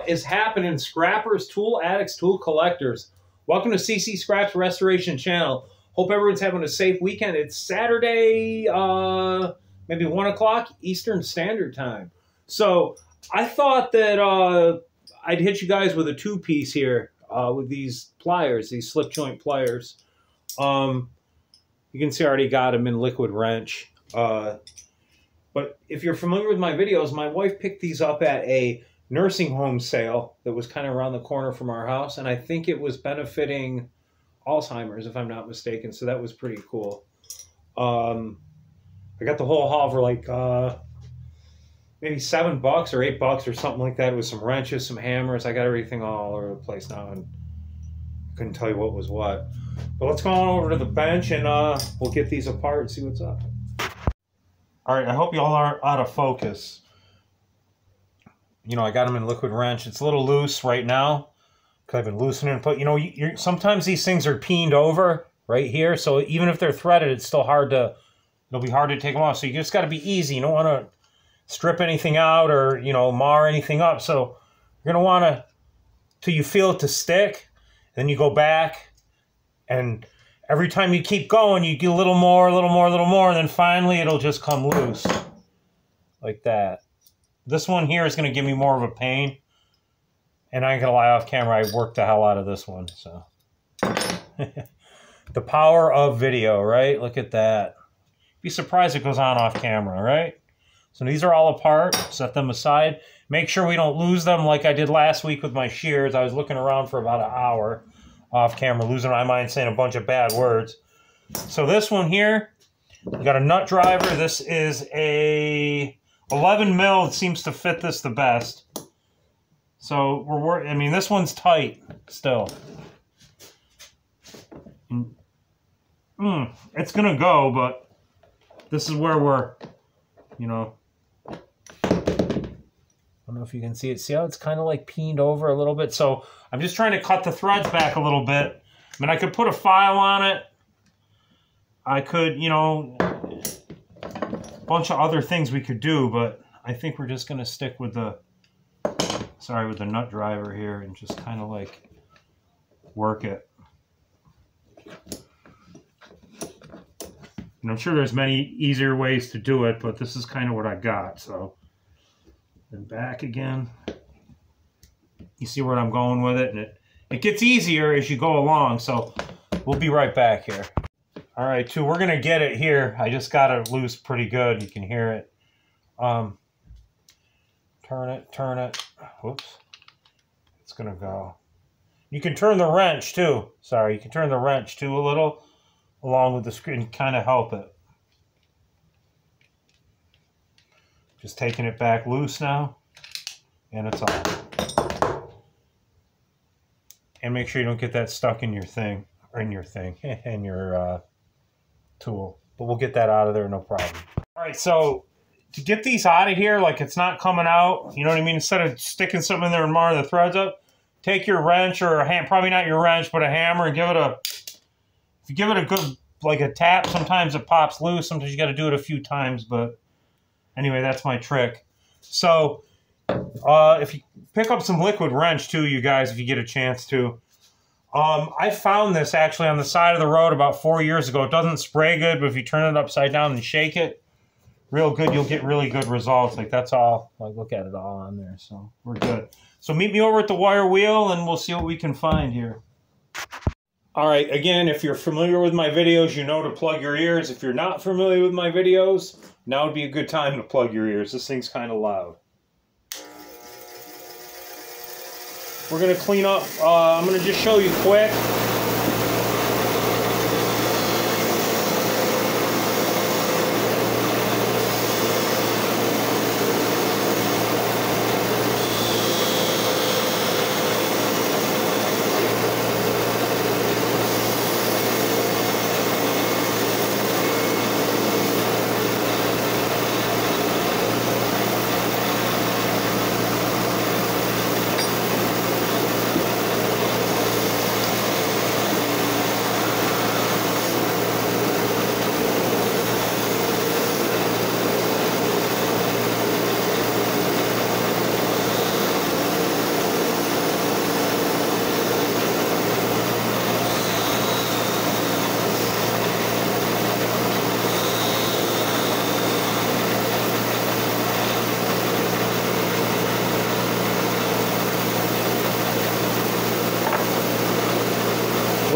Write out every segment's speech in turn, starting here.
What is happening, scrappers, tool addicts, tool collectors? Welcome to CC Scraps Restoration Channel. Hope everyone's having a safe weekend. It's Saturday, maybe 1 o'clock Eastern Standard Time. So I thought that I'd hit you guys with a two-piece here with these pliers, these slip joint pliers. You can see I already got them in liquid wrench. But if you're familiar with my videos, my wife picked these up at a nursing home sale that was kind of around the corner from our house, and I think it was benefiting Alzheimer's, if I'm not mistaken, so that was pretty cool. I got the whole haul for like maybe $7 or $8 or something like that, with some wrenches, some hammers. I got everything all over the place now, and couldn't tell you what was what. But let's go on over to the bench, and we'll get these apart and see what's up. All right, I hope you all aren't out of focus. You know, I got them in liquid wrench. It's a little loose right now because I've been loosening. But, you know, sometimes these things are peened over right here. So even if they're threaded, it's still hard to, it'll be hard to take them off. So you just got to be easy. You don't want to strip anything out or, you know, mar anything up. So you're going to want to, till you feel it to stick, then you go back, and every time you keep going, you get a little more, a little more, a little more, and then finally it'll just come loose like that. This one here is going to give me more of a pain, and I ain't going to lie, off camera, I worked the hell out of this one. So the power of video, right? Look at that. Be surprised it goes on off camera, right? So these are all apart. Set them aside. Make sure we don't lose them like I did last week with my shears. I was looking around for about an hour off camera, losing my mind, saying a bunch of bad words. So this one here, we got a nut driver. This is a 11 mil. It seems to fit this the best. So I mean, this one's tight still. It's gonna go, but this is where we're, you know, I don't know if you can see it. See how it's kind of like peened over a little bit? So I'm just trying to cut the threads back a little bit. I mean, I could put a file on it. I could, you know, a bunch of other things we could do, but I think we're just going to stick with the, with the nut driver here and just kind of like work it. And I'm sure there's many easier ways to do it, but this is kind of what I got. So then back again. You see where I'm going with it, and it gets easier as you go along. So we'll be right back here. All right, too, we're gonna get it here. I just got it loose pretty good. You can hear it. Turn it. Whoops. It's gonna go. You can turn the wrench too. Sorry, you can turn the wrench too a little along with the screen, kind of help it. Just taking it back loose now, and it's off. And make sure you don't get that stuck in your thing, or in your tool. But we'll get that out of there, no problem. All right, so to get these out of here, like it's not coming out, you know what I mean? Instead of sticking something in there and marring the threads up, take your wrench or a hand, probably not your wrench, but a hammer, and give it a, if you give it a good, like a tap, sometimes it pops loose. Sometimes you got to do it a few times, but anyway, that's my trick. So if you pick up some liquid wrench too, you guys, if you get a chance to. I found this actually on the side of the road about 4 years ago. It doesn't spray good, but if you turn it upside down and shake it real good, you'll get really good results. Like that's all, like look at it all on there. So we're good. So meet me over at the wire wheel and we'll see what we can find here. All right, again, if you're familiar with my videos, you know to plug your ears. If you're not familiar with my videos, now would be a good time to plug your ears. This thing's kind of loud. We're going to clean up. I'm going to just show you quick.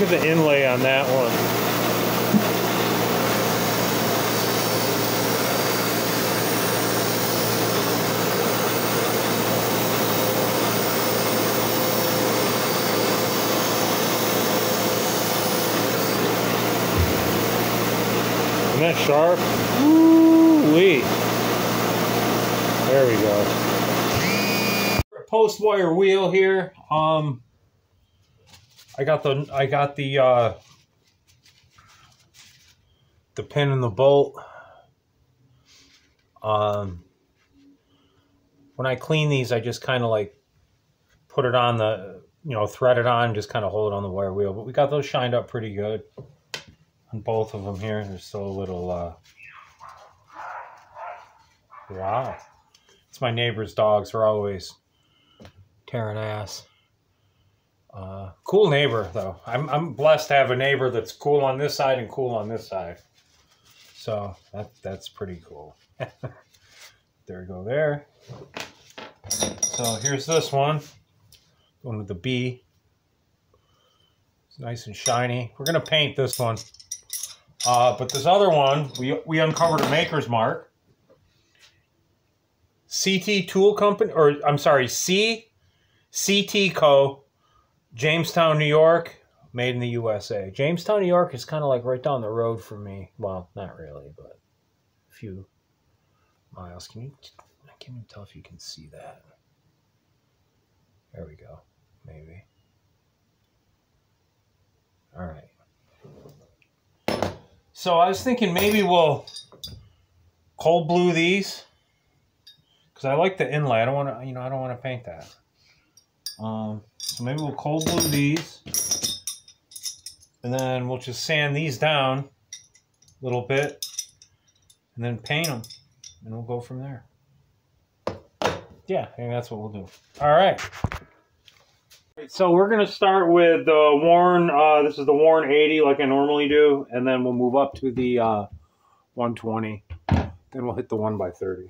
Look at the inlay on that one. Isn't that sharp? Woo-wee. There we go. Post wire wheel here. I got the pin and the bolt. When I clean these, I just kind of like put it on the, thread it on, just kind of hold it on the wire wheel. But we got those shined up pretty good on both of them here. There's still a little, wow. It's my neighbor's dogs. They're always tearing ass. Cool neighbor though. I'm blessed to have a neighbor that's cool on this side and cool on this side. So that's pretty cool. There we go there. So here's this one. Going with the B. It's nice and shiny. We're gonna paint this one. But this other one, we uncovered a maker's mark. CT Tool Company, or I'm sorry, CT Co. Jamestown, New York, made in the USA. Jamestown, New York is kind of like right down the road from me. Well, not really, but a few miles. I can't even tell if you can see that. There we go. Maybe. All right. So I was thinking maybe we'll cold blue these because I like the inlay. I don't want to, I don't want to paint that. So maybe we'll cold blue these, and then we'll just sand these down a little bit, and then paint them, and we'll go from there. Yeah, I think that's what we'll do. All right. So we're going to start with the Warn, this is the Warn 80 like I normally do, and then we'll move up to the 120. Then we'll hit the 1x30.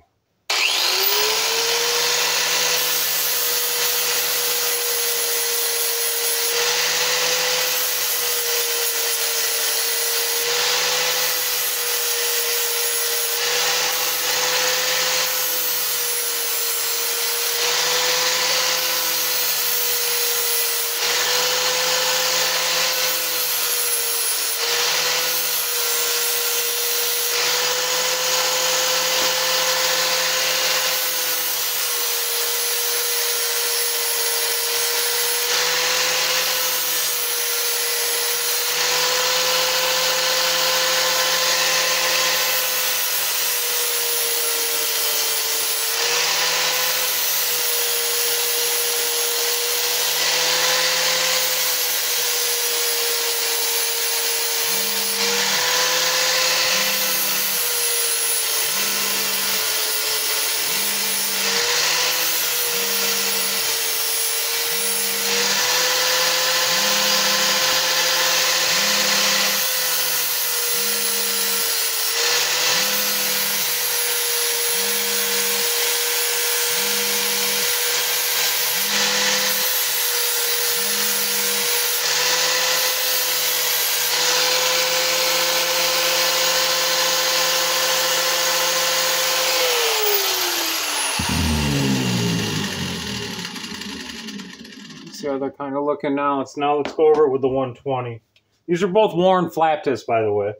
See how they're kind of looking now. Let's go over it with the 120. These are both Warn flat discs, by the way.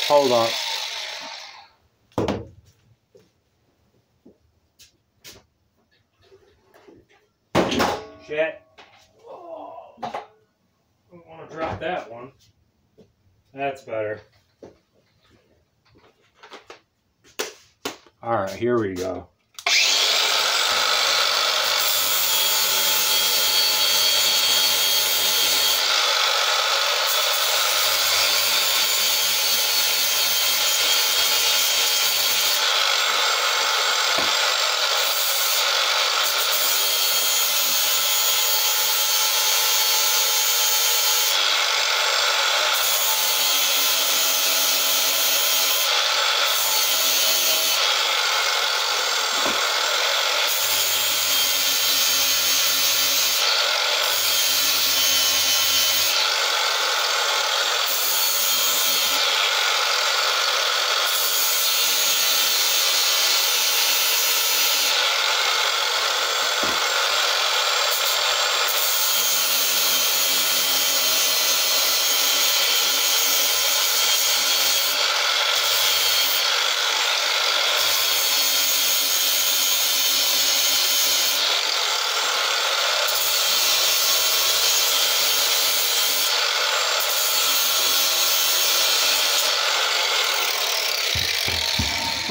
Hold on. Shit. Oh, don't want to drop that one. That's better. All right, here we go.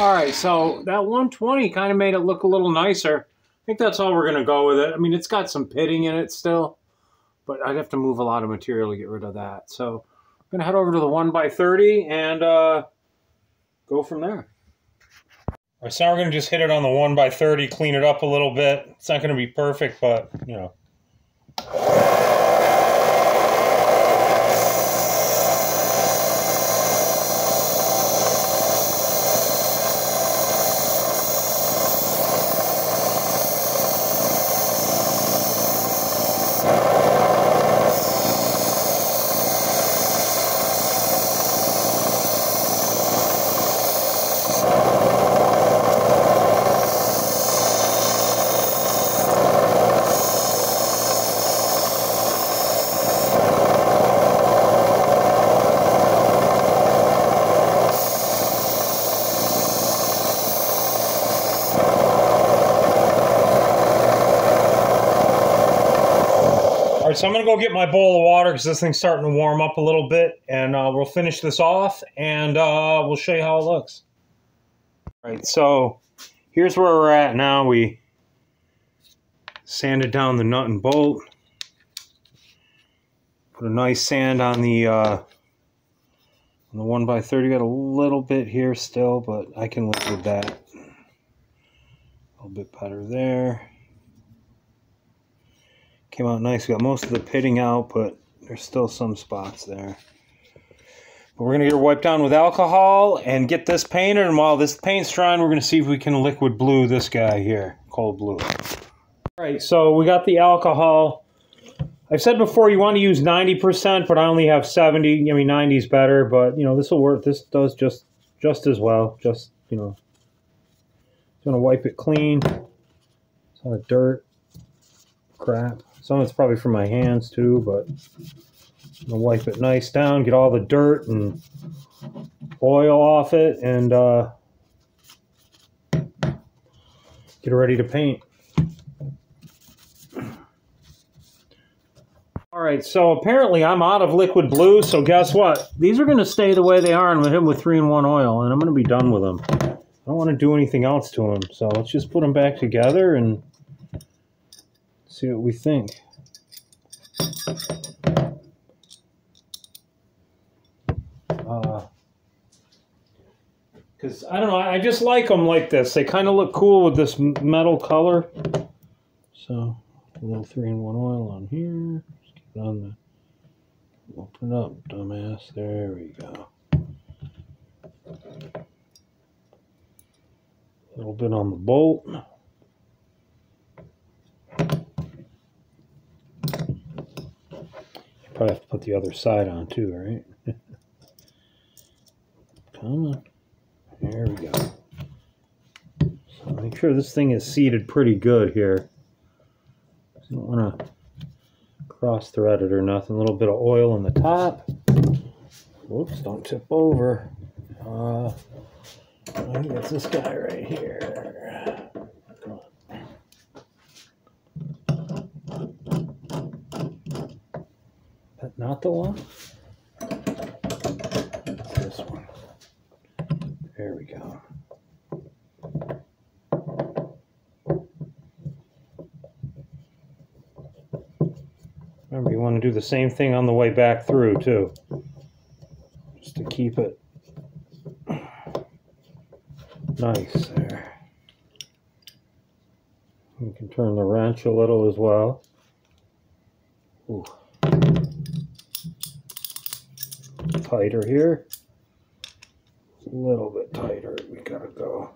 All right, so that 120 kind of made it look a little nicer. I think that's all we're going to go with it. I mean, it's got some pitting in it still, but I'd have to move a lot of material to get rid of that. So I'm going to head over to the 1x30 and go from there. All right, so now we're going to just hit it on the 1x30, clean it up a little bit. It's not going to be perfect, but, you know. All right, so I'm going to go get my bowl of water because this thing's starting to warm up a little bit, and we'll finish this off, and we'll show you how it looks. All right, so here's where we're at now. We sanded down the nut and bolt. Put a nice sand on the 1x30. Got a little bit here still, but I can live with that. A little bit better there. Came out nice. We got most of the pitting out, but there's still some spots there. But we're going to get her wiped down with alcohol and get this painted. And while this paint's drying, we're going to see if we can liquid blue this guy here, cold blue. All right, so we got the alcohol. I've said before you want to use 90%, but I only have 70. I mean, 90 is better, but you know this will work. This does just as well. Just you know, going to wipe it clean. It's all the dirt, crap. Some of it's probably from my hands too, but I'm gonna wipe it nice down, get all the dirt and oil off it, and get it ready to paint. All right, so apparently I'm out of liquid blue, so guess what? These are gonna stay the way they are and hit them with 3-in-1 oil, and I'm gonna be done with them. I don't want to do anything else to them, so let's just put them back together and see what we think. Because, I don't know, I just like them like this. They kind of look cool with this metal color. So, a little 3-in-1 oil on here. Just keep it on the... Open it up, dumbass. There we go. A little bit on the bolt. Probably have to put the other side on too, right? Come on. There we go. So make sure this thing is seated pretty good here. You don't want to cross thread it or nothing. A little bit of oil in the top. Whoops, don't tip over. I think it's this guy right here. That not the one? It's this one. There we go. Remember, you want to do the same thing on the way back through, too. Just to keep it nice there. You can turn the wrench a little as well. Ooh. Tighter here. A little bit tighter. We gotta go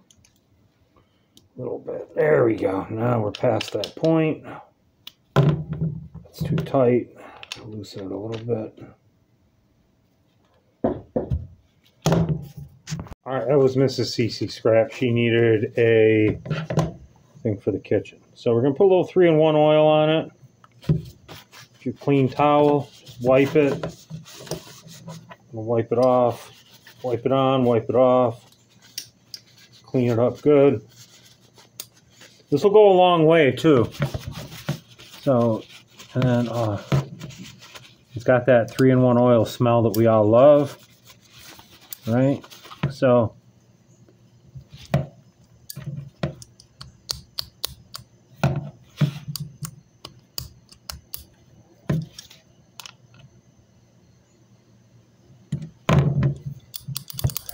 a little bit. There we go. Now we're past that point. It's too tight. Loosen it a little bit. All right, that was Mrs. CC Scrap. She needed a thing for the kitchen. So we're gonna put a little 3-in-1 oil on it. If you clean towel, just wipe it. Wipe it off, wipe it on, wipe it off, clean it up good. This will go a long way too. So, and then it's got that 3-in-1 oil smell that we all love, right? So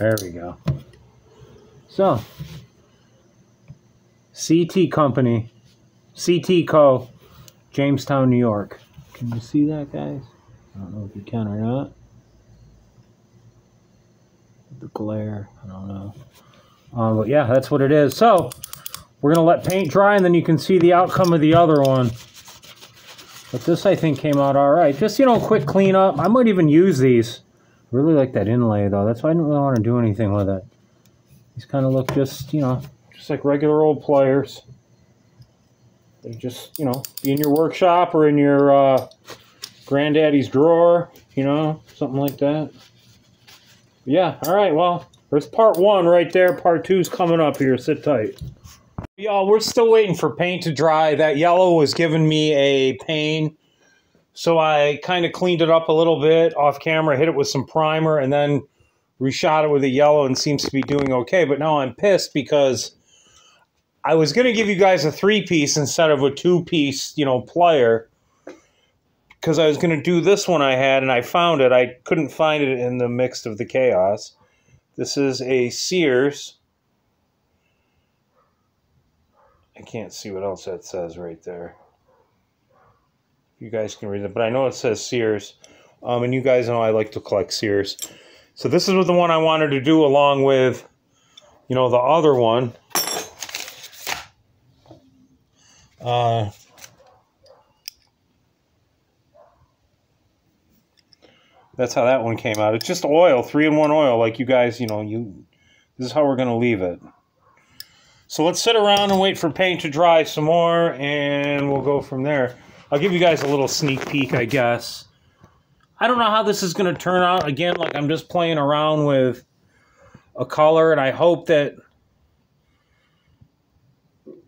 There we go. So, CT Company, CT Co., Jamestown, New York. Can you see that, guys? I don't know if you can or not. The glare, I don't know. But yeah, that's what it is. So, we're going to let paint dry, and then you can see the outcome of the other one. But this, I think, came out all right. Just, you know, quick cleanup. I might even use these. I really like that inlay, though. That's why I didn't really want to do anything with it. These kind of look just, you know, just like regular old pliers. They just, you know, be in your workshop or in your granddaddy's drawer, you know, something like that. But yeah, all right, well, there's part 1 right there. Part 2's coming up here. Sit tight. Y'all, we're still waiting for paint to dry. That yellow was giving me a pain. So I kind of cleaned it up a little bit off camera, hit it with some primer, and then reshot it with a yellow, and seems to be doing okay. But now I'm pissed because I was going to give you guys a 3-piece instead of a 2-piece, you know, plier. Because I was going to do this one I had, and I found it. I couldn't find it in the mix of the chaos. This is a Sears. I can't see what else that says right there. You guys can read it, but I know it says Sears. And you guys know I like to collect Sears. So this is the one I wanted to do along with, you know, the other one. That's how that one came out. It's just oil, 3-in-1 oil, like you guys, you know, this is how we're going to leave it. So let's sit around and wait for paint to dry some more, and we'll go from there. I'll give you guys a little sneak peek, I guess. I don't know how this is going to turn out. Again, like I'm just playing around with a color, and I hope that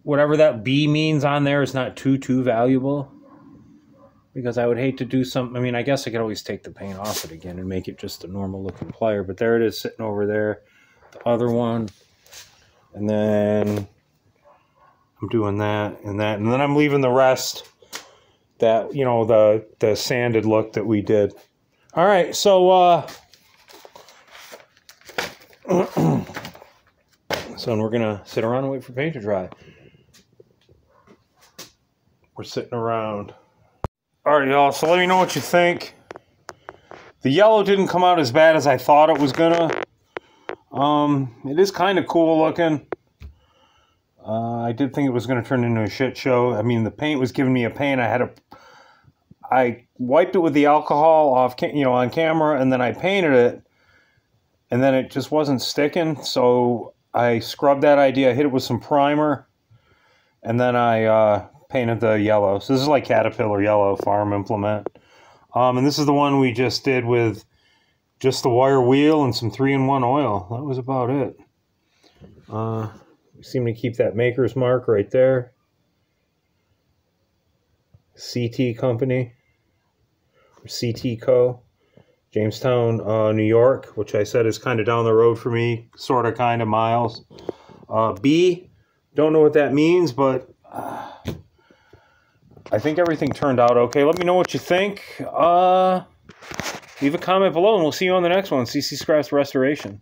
whatever that B means on there is not too valuable. Because I would hate to do something. I mean, I guess I could always take the paint off it again and make it just a normal looking plier. But there it is sitting over there. The other one. And then I'm doing that and that. And then I'm leaving the rest, that, you know, the sanded look that we did. All right, so so we're gonna sit around and wait for paint to dry. We're sitting around. All right, y'all, so let me know what you think. The yellow didn't come out as bad as I thought it was gonna. It is kind of cool looking. I did think it was gonna turn into a shit show. I mean, the paint was giving me a pain. I wiped it with the alcohol off, you know, on camera, and then I painted it, and then it just wasn't sticking. So I scrubbed that idea, hit it with some primer, and then I painted the yellow. So this is like Caterpillar yellow farm implement. And this is the one we just did with just the wire wheel and some 3-in-1 oil. That was about it. We seem to keep that maker's mark right there. CT Company, or CT Co., Jamestown, New York, which I said is kind of down the road for me, sort of, kind of miles. B, don't know what that means, but I think everything turned out okay. Let me know what you think. Leave a comment below, and we'll see you on the next one. CC Scraps Restoration.